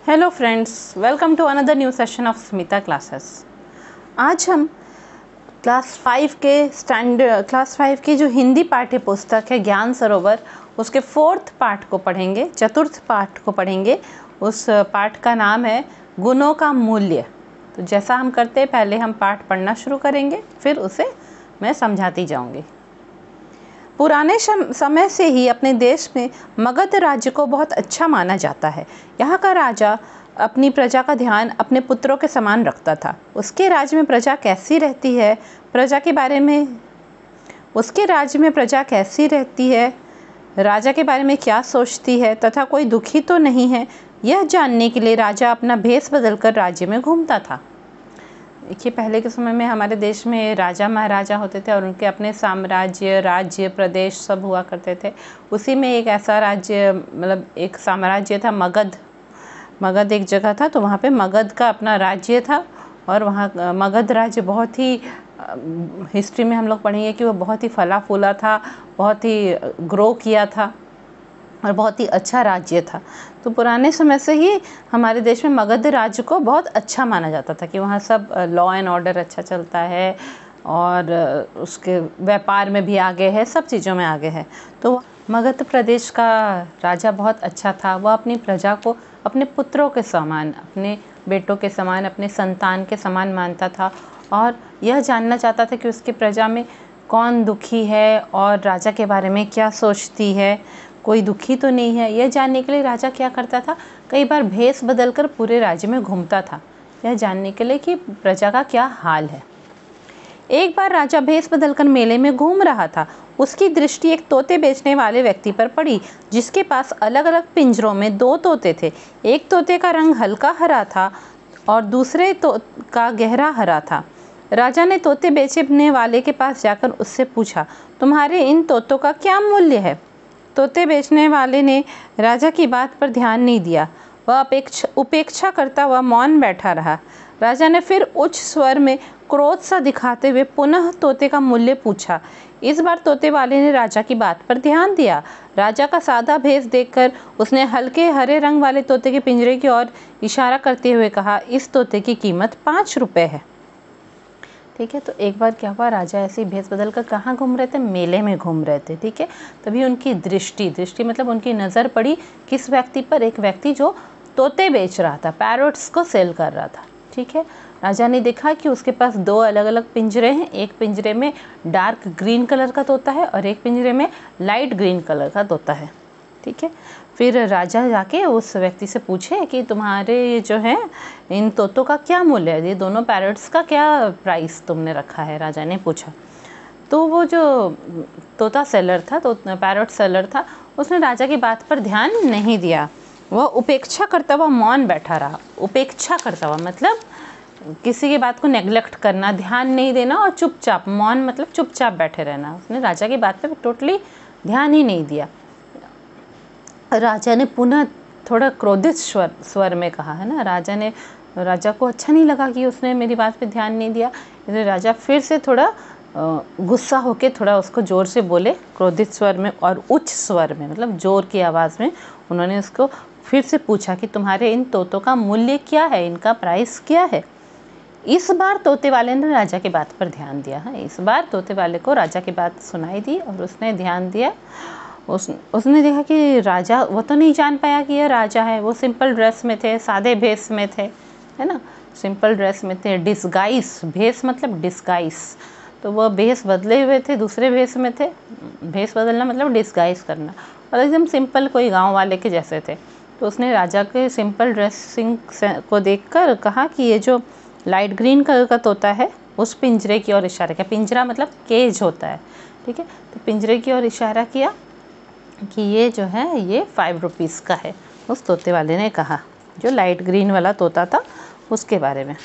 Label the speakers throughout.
Speaker 1: Hello friends, welcome to another new session of Smita classes. आज हम class 5 की जो हिंदी पाठ्य पुस्तक है ज्ञान सरोवर, उसके चतुर्थ पाठ को पढ़ेंगे। उस पाठ का नाम है गुणों का मूल्य। तो जैसा हम करते हैं, पहले हम पाठ पढ़ना शुरू करेंगे, फिर उसे मैं समझाती जाऊंगी। पुराने समय से ही अपने देश में मगध राज्य को बहुत अच्छा माना जाता है। यहाँ का राजा अपनी प्रजा का ध्यान अपने पुत्रों के समान रखता था। उसके राज्य में प्रजा कैसी रहती है, राजा के बारे में क्या सोचती है तथा कोई दुखी तो नहीं है, यह जानने के लिए राजा अपना भेष बदलकर राज्य में घूमता था। देखिए, पहले के समय में हमारे देश में राजा महाराजा होते थे और उनके अपने साम्राज्य, राज्य, प्रदेश सब हुआ करते थे। उसी में एक ऐसा राज्य, मतलब एक साम्राज्य था मगध एक जगह था, तो वहाँ पे मगध का अपना राज्य था। और वहाँ मगध राज्य बहुत ही हिस्ट्री में हम लोग पढ़ेंगे कि वो बहुत ही फला फूला था, बहुत ही ग्रो किया था और बहुत ही अच्छा राज्य था। तो पुराने समय से ही हमारे देश में मगध राज्य को बहुत अच्छा माना जाता था कि वहाँ सब लॉ एंड ऑर्डर अच्छा चलता है और उसके व्यापार में भी आगे है, सब चीज़ों में आगे है। तो मगध प्रदेश का राजा बहुत अच्छा था। वह अपनी प्रजा को अपने पुत्रों के समान, अपने बेटों के समान, अपने संतान के समान मानता था और यह जानना चाहता था कि उसकी प्रजा में कौन दुखी है और राजा के बारे में क्या सोचती है, कोई दुखी तो नहीं है। यह जानने के लिए राजा क्या करता था, कई बार भेष बदलकर पूरे राज्य में घूमता था, यह जानने के लिए कि प्रजा का क्या हाल है। एक बार राजा भेष बदलकर मेले में घूम रहा था। उसकी दृष्टि एक तोते बेचने वाले व्यक्ति पर पड़ी, जिसके पास अलग अलग पिंजरों में 2 तोते थे। एक तोते का रंग हल्का हरा था और दूसरे का गहरा हरा था। राजा ने तोते बेचने वाले के पास जाकर उससे पूछा, तुम्हारे इन तोतों का क्या मूल्य है? तोते बेचने वाले ने राजा की बात पर ध्यान नहीं दिया। वह उपेक्षा करता हुआ मौन बैठा रहा। राजा ने फिर उच्च स्वर में क्रोध सा दिखाते हुए पुनः तोते का मूल्य पूछा। इस बार तोते वाले ने राजा की बात पर ध्यान दिया। राजा का सादा भेष देखकर उसने हल्के हरे रंग वाले तोते के पिंजरे की ओर इशारा करते हुए कहा, इस तोते की कीमत 5 रुपए है। ठीक है, तो एक बार क्या हुआ, राजा ऐसे ही भेष बदल कर कहाँ घूम रहे थे, मेले में घूम रहे थे। ठीक है, तभी उनकी दृष्टि मतलब उनकी नज़र पड़ी किस व्यक्ति पर, एक व्यक्ति जो तोते बेच रहा था, पैरोट्स को सेल कर रहा था। ठीक है, राजा ने देखा कि उसके पास 2 अलग अलग पिंजरे हैं। एक पिंजरे में डार्क ग्रीन कलर का तोता है और एक पिंजरे में लाइट ग्रीन कलर का तोता है। ठीक है, फिर राजा जाके उस व्यक्ति से पूछे कि तुम्हारे जो है इन तोतों का क्या मूल्य है, ये दोनों पैरट्स का क्या प्राइस तुमने रखा है, राजा ने पूछा। तो वो जो तोता सेलर था, तो पैरट सेलर था, उसने राजा की बात पर ध्यान नहीं दिया। वह उपेक्षा करता हुआ मौन बैठा रहा। उपेक्षा करता हुआ मतलब किसी की बात को नेग्लेक्ट करना, ध्यान नहीं देना और चुपचाप, मौन मतलब चुपचाप बैठे रहना। उसने राजा की बात पर टोटली ध्यान ही नहीं दिया। राजा ने पुनः थोड़ा क्रोधित स्वर में कहा, है ना, राजा को अच्छा नहीं लगा कि उसने मेरी बात पे ध्यान नहीं दिया। इसलिए राजा फिर से थोड़ा गुस्सा होके थोड़ा उसको ज़ोर से बोले, क्रोधित स्वर में और उच्च स्वर में, मतलब ज़ोर की आवाज़ में उन्होंने उसको फिर से पूछा कि तुम्हारे इन तोतों का मूल्य क्या है, इनका प्राइस क्या है। इस बार तोते वाले ने राजा की बात पर ध्यान दिया। हाँ, इस बार तोते वाले को राजा की बात सुनाई दी और उसने ध्यान दिया। उसने देखा कि राजा, वो तो नहीं जान पाया कि यह राजा है। वो सिंपल ड्रेस में थे, सादे भेष में थे, है ना, सिंपल ड्रेस में थे। डिस्गाइस, भेष मतलब डिस्गाइस, तो वह भेष बदले हुए थे, दूसरे भेष में थे। भेष बदलना मतलब डिस्गाइस करना, और एकदम सिंपल कोई गांव वाले के जैसे थे। तो उसने राजा के सिंपल ड्रेसिंग को देखकर कहा कि ये जो लाइट ग्रीन कलर का तोता है, उस पिंजरे की ओर इशारा किया। पिंजरा मतलब केज होता है। ठीक है, तो पिंजरे की ओर इशारा किया कि ये जो है ये 5 रुपीज़ का है। उस तोते वाले ने कहा, जो लाइट ग्रीन वाला तोता था उसके बारे में।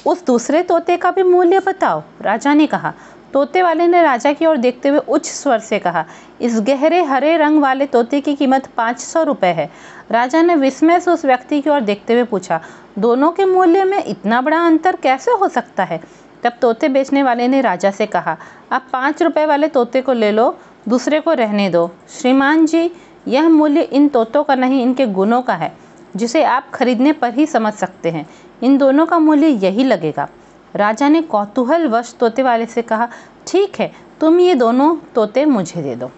Speaker 1: उस दूसरे तोते का भी मूल्य बताओ, राजा ने कहा। तोते वाले ने राजा की ओर देखते हुए उच्च स्वर से कहा, इस गहरे हरे रंग वाले तोते की कीमत 500 रुपये है। राजा ने विस्मय से उस व्यक्ति की ओर देखते हुए पूछा, दोनों के मूल्य में इतना बड़ा अंतर कैसे हो सकता है? तब तोते बेचने वाले ने राजा से कहा, आप 5 रुपये वाले तोते को ले लो, दूसरे को रहने दो। श्रीमान जी, यह मूल्य इन तोतों का नहीं, इनके गुणों का है। जिसे आप खरीदने पर ही समझ सकते हैं। इन दोनों का मूल्य यही लगेगा। राजा ने कौतूहलवश तोते वाले से कहा, ठीक है, तुम ये दोनों तोते मुझे दे दो।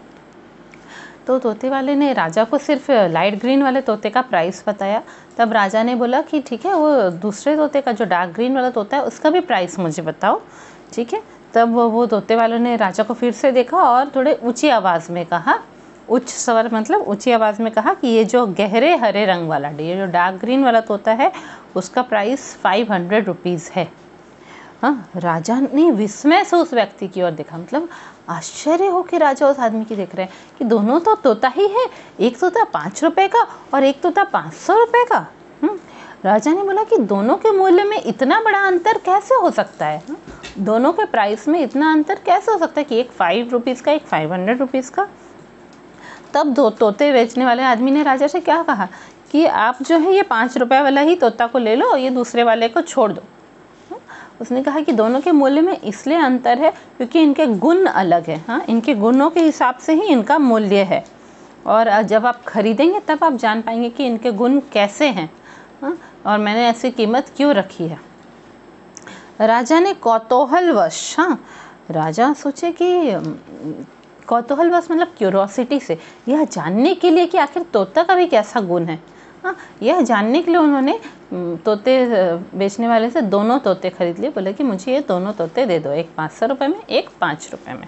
Speaker 1: तो तोते वाले ने राजा को सिर्फ लाइट ग्रीन वाले तोते का प्राइस बताया। तब राजा ने बोला कि ठीक है, वो दूसरे तोते का जो डार्क ग्रीन वाला तोता है उसका भी प्राइस मुझे बताओ। ठीक है, तब वो तोते वालों ने राजा को फिर से देखा और थोड़े ऊंची आवाज़ में कहा, उच्च स्वर मतलब ऊंची आवाज़ में कहा कि ये जो गहरे हरे रंग वाला, ये जो डार्क ग्रीन वाला तोता है उसका प्राइस 500 रुपीज़ है। हाँ, राजा ने विस्मय से उस व्यक्ति की ओर देखा, मतलब आश्चर्य हो कि राजा उस आदमी की देख रहे हैं कि दोनों तो तोता ही है, एक तोता 5 रुपए का और एक तोता 500 रुपए का। राजा ने बोला कि दोनों के मूल्य में इतना बड़ा अंतर कैसे हो सकता है? दोनों के प्राइस में इतना अंतर कैसे हो सकता है कि एक 5 रुपीज़ का, एक 500 रुपीज़ का? तब दो तोते बेचने वाले आदमी ने राजा से क्या कहा कि आप जो है ये 5 रुपए वाला ही तोता को ले लो, ये दूसरे वाले को छोड़ दो। उसने कहा कि दोनों के मूल्य में इसलिए अंतर है क्योंकि इनके गुण अलग है। हाँ, इनके गुणों के हिसाब से ही इनका मूल्य है, और जब आप खरीदेंगे तब आप जान पाएंगे कि इनके गुण कैसे हैं। हाँ, और मैंने ऐसी कीमत क्यों रखी है। राजा ने कौतूहलवश, हाँ, राजा सोचे कि कौतूहलवश मतलब क्यूरोसिटी से, यह जानने के लिए कि आखिर तोता का भी कैसा गुण है। हाँ, यह जानने के लिए उन्होंने तोते बेचने वाले से दोनों तोते खरीद लिए। बोले कि मुझे ये दोनों तोते दे दो, एक 500 रुपये में, एक 5 रुपये में।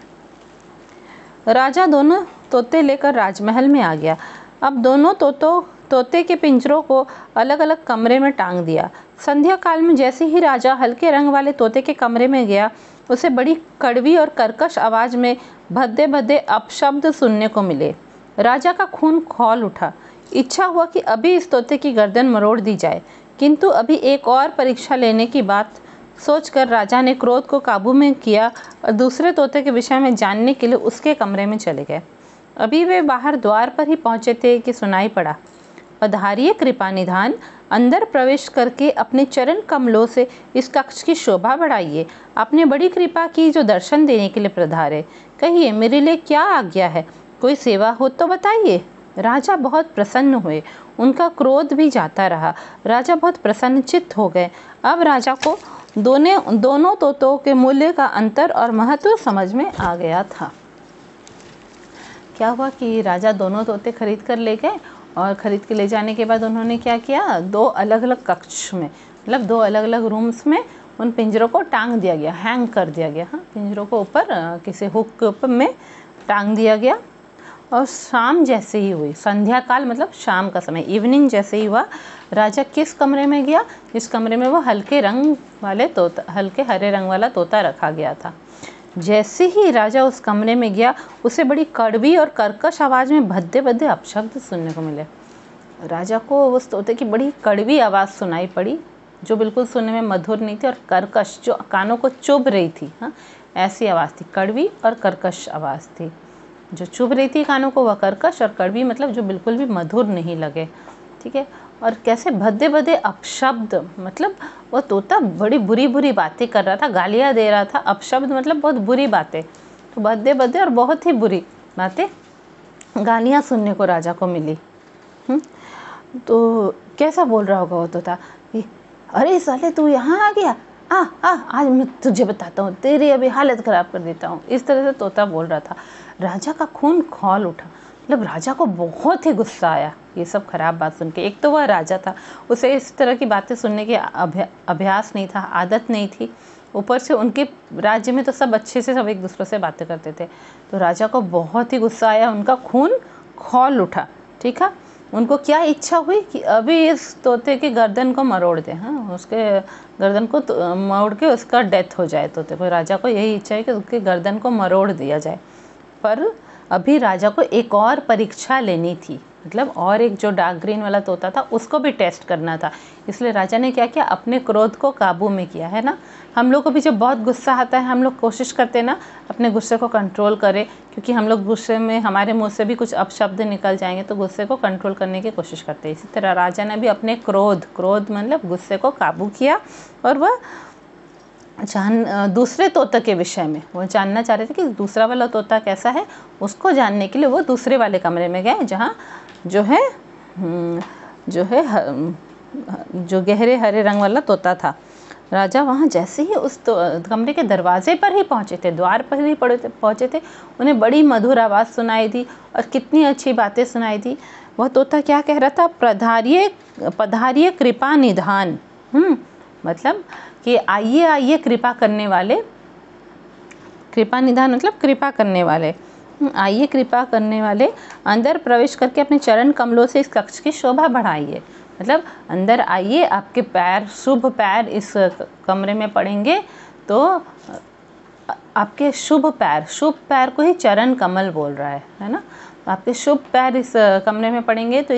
Speaker 1: राजा दोनों तोते लेकर राजमहल में आ गया। अब दोनों तोते के पिंजरों को अलग अलग कमरे में टांग दिया। संध्या काल में जैसे ही राजा हल्के रंग वाले तोते के कमरे में गया, उसे बड़ी कड़वी और कर्कश आवाज़ में भद्दे भद्दे अपशब्द सुनने को मिले। राजा का खून खौल उठा। इच्छा हुआ कि अभी इस तोते की गर्दन मरोड़ दी जाए, किंतु अभी एक और परीक्षा लेने की बात सोचकर राजा ने क्रोध को काबू में किया और दूसरे तोते के विषय में जानने के लिए उसके कमरे में चले गए। अभी वे बाहर द्वार पर ही पहुंचे थे कि सुनाई पड़ा, पधारिए कृपा निधान, अंदर प्रवेश करके अपने चरण कमलों से इस कक्ष की शोभा बढ़ाइए। आपने बड़ी कृपा की जो दर्शन देने के लिए पधारे। कहिए मेरे लिए क्या आज्ञा है, कोई सेवा हो तो बताइए। राजा बहुत प्रसन्न हुए, उनका क्रोध भी जाता रहा। राजा बहुत प्रसन्नचित्त हो गए। अब राजा को दोनों तोतों के मूल्य का अंतर और महत्व समझ में आ गया था। क्या हुआ कि राजा दोनों तोते खरीद कर ले गए, और ख़रीद के ले जाने के बाद उन्होंने क्या किया, 2 अलग अलग कक्ष में, मतलब 2 अलग अलग रूम्स में उन पिंजरों को टांग दिया गया, हैंग कर दिया गया। हाँ, पिंजरों को ऊपर किसी हुक के ऊपर में टांग दिया गया। और शाम जैसे ही हुई, संध्या काल मतलब शाम का समय, इवनिंग जैसे ही हुआ, राजा किस कमरे में गया, जिस कमरे में वो हल्के रंग वाले तोता, हल्के हरे रंग वाला तोता रखा गया था। जैसे ही राजा उस कमरे में गया, उसे बड़ी कड़वी और कर्कश आवाज़ में भद्दे भद्दे अपशब्द सुनने को मिले। राजा को उस तोते की बड़ी कड़वी आवाज़ सुनाई पड़ी, जो बिल्कुल सुनने में मधुर नहीं थी और कर्कश, जो कानों को चुभ रही थी। हाँ, ऐसी आवाज़ थी, कड़वी और कर्कश आवाज़ थी। जो चुभ रही थी कानों को वह कर्कश, और कड़वी मतलब जो बिल्कुल भी मधुर नहीं लगे। ठीक है, और कैसे भद्दे भद्दे अपशब्द, मतलब वो तोता बड़ी बुरी बुरी बातें कर रहा था, गालियाँ दे रहा था। अपशब्द मतलब बहुत बुरी बातें, तो भद्दे भद्दे और बहुत ही बुरी बातें, गालियाँ सुनने को राजा को मिली। तो कैसा बोल रहा होगा वो तोता कि अरे साले तू यहाँ आ गया, आज मैं तुझे बताता हूँ, तेरी अभी हालत ख़राब कर देता हूँ। इस तरह से तोता बोल रहा था। राजा का खून खौल उठा, मतलब राजा को बहुत ही गुस्सा आया ये सब खराब बात सुन के। एक तो वह राजा था, उसे इस तरह की बातें सुनने की अभ्यास नहीं था, आदत नहीं थी। ऊपर से उनके राज्य में तो सब अच्छे से सब एक दूसरे से बातें करते थे। तो राजा को बहुत ही गुस्सा आया, उनका खून खौल उठा। ठीक है, उनको क्या इच्छा हुई कि अभी इस तोते की गर्दन को मरोड़ दें। हाँ, उसके गर्दन को मोड़ के उसका डेथ हो जाए तोते को। राजा को यही इच्छा है कि उसकी गर्दन को मरोड़ दिया जाए। पर अभी राजा को एक और परीक्षा लेनी थी, मतलब और एक जो डार्क ग्रीन वाला तोता था उसको भी टेस्ट करना था। इसलिए राजा ने क्या किया, अपने क्रोध को काबू में किया। है ना, हम लोग को भी जब बहुत गुस्सा आता है, हम लोग कोशिश करते हैं ना अपने गुस्से को कंट्रोल करें, क्योंकि हम लोग गुस्से में हमारे मुंह से भी कुछ अपशब्द निकल जाएंगे, तो गुस्से को कंट्रोल करने की कोशिश करते हैं। इसी तरह राजा ने भी अपने क्रोध मतलब गुस्से को काबू किया, और वह दूसरे तोता के विषय में वो जानना चाह रहे थे कि दूसरा वाला तोता कैसा है। उसको जानने के लिए वो दूसरे वाले कमरे में गए, जहाँ जो है जो है जो गहरे हरे रंग वाला तोता था। राजा वहाँ जैसे ही उस कमरे के दरवाजे पर ही पहुँचे थे, द्वार पर ही पहुँचे थे, उन्हें बड़ी मधुर आवाज़ सुनाई दी और कितनी अच्छी बातें सुनाई दी। वह तोता क्या कह रहा था? पधारिये कृपा निधान। मतलब कि आइए आइए कृपा करने वाले, कृपा निधान मतलब कृपा करने वाले, आइए कृपा करने वाले, अंदर प्रवेश करके अपने चरण कमलों से इस कक्ष की शोभा बढ़ाइए। मतलब अंदर आइए, आपके पैर, शुभ पैर इस कमरे में पड़ेंगे तो आपके शुभ पैर को ही चरण कमल बोल रहा है ना। आपके शुभ पैर इस कमरे में पड़ेंगे तो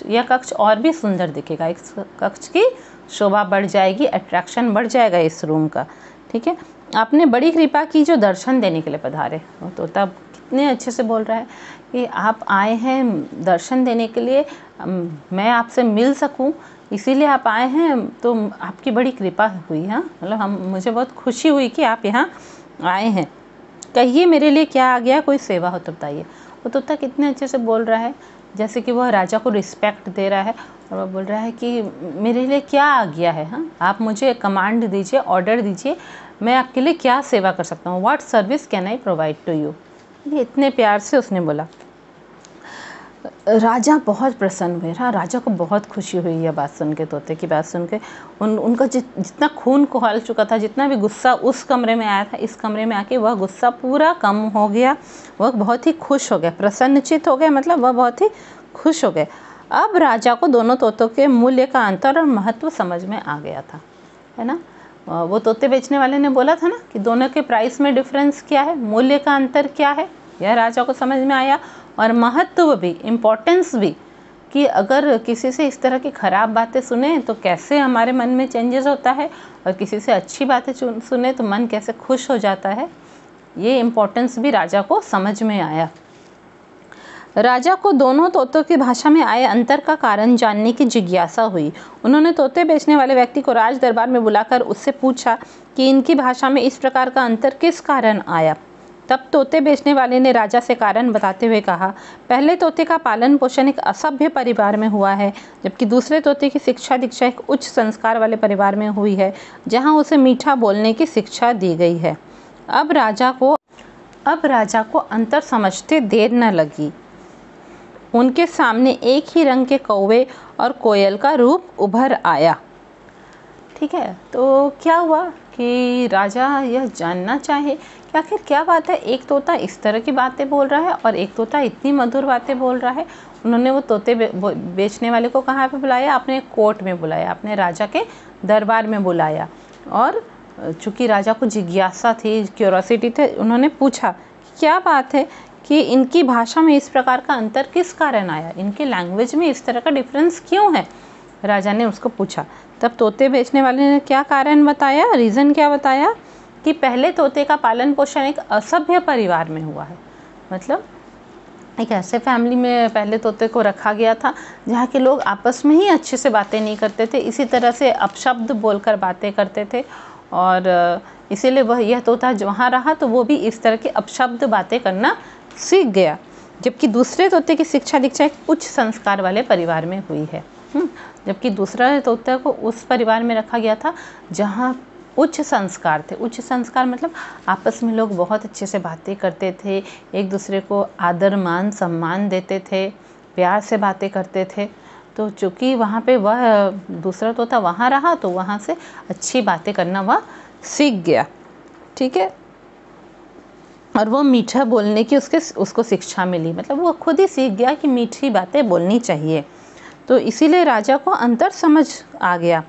Speaker 1: यह कक्ष और भी सुंदर दिखेगा, इस कक्ष की शोभा बढ़ जाएगी, अट्रैक्शन बढ़ जाएगा इस रूम का। ठीक है, आपने बड़ी कृपा की जो दर्शन देने के लिए पधारे। तो तब कितने अच्छे से बोल रहा है कि आप आए हैं दर्शन देने के लिए, मैं आपसे मिल सकूं, इसीलिए आप आए हैं, तो आपकी बड़ी कृपा हुई। हाँ, मतलब मुझे बहुत खुशी हुई कि आप यहाँ आए हैं। कहिए मेरे लिए क्या आ गया, कोई सेवा हो तो बताइए। वो तोता कितने अच्छे से बोल रहा है, जैसे कि वह राजा को रिस्पेक्ट दे रहा है और वह बोल रहा है कि मेरे लिए क्या आ गया है। हाँ, आप मुझे कमांड दीजिए, ऑर्डर दीजिए, मैं आपके लिए क्या सेवा कर सकता हूँ, what service can I provide to you. ये इतने प्यार से उसने बोला। राजा बहुत प्रसन्न हुए। हाँ, राजा को बहुत खुशी हुई यह बात सुन के, तोते की बात सुन के। उनका जितना खून खौल चुका था, जितना भी गुस्सा उस कमरे में आया था, इस कमरे में आके वह गुस्सा पूरा कम हो गया। वह बहुत ही खुश हो गए, प्रसन्नचित हो गए, मतलब वह बहुत ही खुश हो गए। अब राजा को दोनों तोतों के मूल्य का अंतर और महत्व समझ में आ गया था, है ना। वो तोते बेचने वाले ने बोला था ना कि दोनों के प्राइस में डिफरेंस क्या है, मूल्य का अंतर क्या है, यह राजा को समझ में आया। और महत्व भी, इम्पोर्टेंस भी, कि अगर किसी से इस तरह की ख़राब बातें सुने तो कैसे हमारे मन में चेंजेस होता है, और किसी से अच्छी बातें सुने तो मन कैसे खुश हो जाता है। ये इम्पोर्टेंस भी राजा को समझ में आया। राजा को दोनों तोतों की भाषा में आए अंतर का कारण जानने की जिज्ञासा हुई। उन्होंने तोते बेचने वाले व्यक्ति को राज दरबार में बुलाकर उससे पूछा कि इनकी भाषा में इस प्रकार का अंतर किस कारण आया। तब तोते बेचने वाले ने राजा से कारण बताते हुए कहा, पहले तोते का पालन पोषण एक असभ्य परिवार में हुआ है, जबकि दूसरे तोते की शिक्षा दीक्षा एक उच्च संस्कार वाले परिवार में हुई है, जहाँ उसे मीठा बोलने की शिक्षा दी गई है। अब राजा को अंतर समझते देर न लगी। उनके सामने एक ही रंग के कौवे और कोयल का रूप उभर आया। ठीक है, तो क्या हुआ कि राजा यह जानना चाहे कि आखिर क्या बात है, एक तोता इस तरह की बातें बोल रहा है और एक तोता इतनी मधुर बातें बोल रहा है। उन्होंने वो तोते बेचने वाले को कहाँ पे बुलाया? अपने कोर्ट में बुलाया, अपने राजा के दरबार में बुलाया। और चूँकि राजा को जिज्ञासा थी, क्यूरोसिटी थे, उन्होंने पूछा क्या बात है कि इनकी भाषा में इस प्रकार का अंतर किस कारण आया, इनके लैंग्वेज में इस तरह का डिफरेंस क्यों है। राजा ने उसको पूछा। तब तोते बेचने वाले ने क्या कारण बताया, रीज़न क्या बताया कि पहले तोते का पालन पोषण एक असभ्य परिवार में हुआ है। मतलब एक ऐसे फैमिली में पहले तोते को रखा गया था जहाँ के लोग आपस में ही अच्छे से बातें नहीं करते थे, इसी तरह से अपशब्द बोलकर बातें करते थे। और इसीलिए वह यह तोता वहाँ रहा तो वो भी इस तरह के अपशब्द बातें करना सीख गया। जबकि दूसरे तोते की शिक्षा दीक्षा एक उच्च संस्कार वाले परिवार में हुई है। जबकि दूसरा तोता को उस परिवार में रखा गया था जहाँ उच्च संस्कार थे। उच्च संस्कार मतलब आपस में लोग बहुत अच्छे से बातें करते थे, एक दूसरे को आदर मान सम्मान देते थे, प्यार से बातें करते थे। तो चूँकि वहाँ पे वह दूसरा तोता वहाँ रहा तो वहाँ से अच्छी बातें करना वह सीख गया। ठीक है, और वो मीठा बोलने की उसको शिक्षा मिली, मतलब वो खुद ही सीख गया कि मीठी बातें बोलनी चाहिए। तो इसीलिए राजा को अंतर समझ आ गया।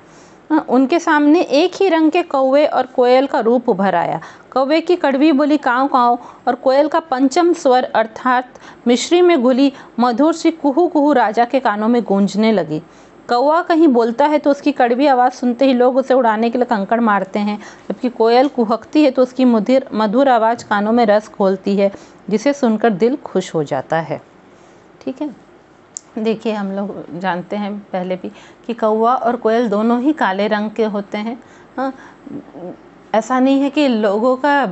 Speaker 1: उनके सामने एक ही रंग के कौवे और कोयल का रूप उभर आया। कौवे की कड़वी बोली काँव काँव और कोयल का पंचम स्वर अर्थात मिश्री में घुली मधुर सी कुहू कुहू राजा के कानों में गूंजने लगी। कौवा कहीं बोलता है तो उसकी कड़वी आवाज़ सुनते ही लोग उसे उड़ाने के लिए कंकड़ मारते हैं, जबकि कोयल कुहकती है तो उसकी मधुर आवाज़ कानों में रस घोलती है, जिसे सुनकर दिल खुश हो जाता है। ठीक है, देखिए हम लोग जानते हैं पहले भी कि कौवा और कोयल दोनों ही काले रंग के होते हैं। हाँ, ऐसा नहीं है कि लोगों का,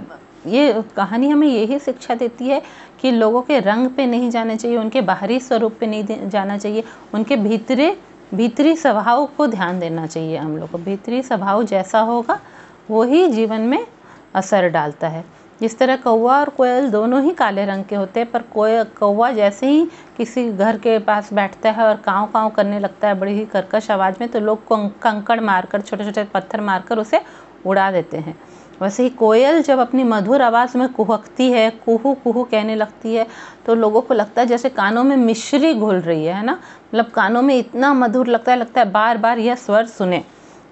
Speaker 1: ये कहानी हमें यही शिक्षा देती है कि लोगों के रंग पे नहीं जाना चाहिए, उनके बाहरी स्वरूप पे नहीं जाना चाहिए, उनके भीतरे भीतरी स्वभाव को ध्यान देना चाहिए हम लोग को। भीतरी स्वभाव जैसा होगा वो ही जीवन में असर डालता है। जिस तरह कौवा और कोयल दोनों ही काले रंग के होते हैं, पर कौवा जैसे ही किसी घर के पास बैठता है और काँव काँव करने लगता है बड़ी ही कर्कश आवाज़ में, तो लोग कंकड़ मारकर, छोटे छोटे पत्थर मारकर उसे उड़ा देते हैं। वैसे ही कोयल जब अपनी मधुर आवाज़ में कुहकती है, कुहू कुहू कहने लगती है, तो लोगों को लगता है जैसे कानों में मिश्री घुल रही है ना। मतलब कानों में इतना मधुर लगता है बार बार यह स्वर सुने।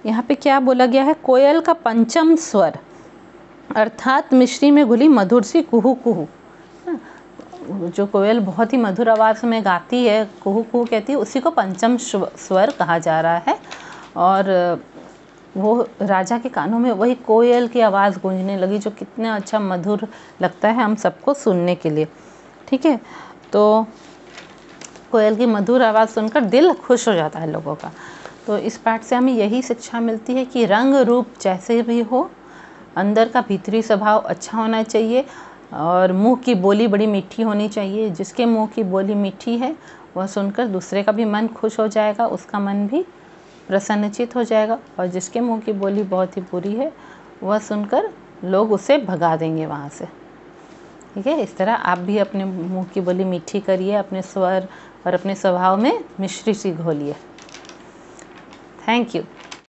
Speaker 1: यहाँ पे क्या बोला गया है, कोयल का पंचम स्वर अर्थात मिश्री में घुली मधुर सी कुहू कुहू। जो कोयल बहुत ही मधुर आवाज़ में गाती है, कुहू कुहू कहती है, उसी को पंचम स्वर कहा जा रहा है। और वो राजा के कानों में वही कोयल की आवाज़ गूंजने लगी, जो कितना अच्छा मधुर लगता है हम सबको सुनने के लिए। ठीक है, तो कोयल की मधुर आवाज़ सुनकर दिल खुश हो जाता है लोगों का। तो इस पाठ से हमें यही शिक्षा मिलती है कि रंग रूप जैसे भी हो, अंदर का भीतरी स्वभाव अच्छा होना चाहिए और मुंह की बोली बड़ी मीठी होनी चाहिए। जिसके मुंह की बोली मीठी है वह सुनकर दूसरे का भी मन खुश हो जाएगा, उसका मन भी प्रसन्नचित हो जाएगा। और जिसके मुंह की बोली बहुत ही बुरी है वह सुनकर लोग उसे भगा देंगे वहाँ से। ठीक है, इस तरह आप भी अपने मुंह की बोली मीठी करिए, अपने स्वर और अपने स्वभाव में मिश्री सी घोलिए। Thank you.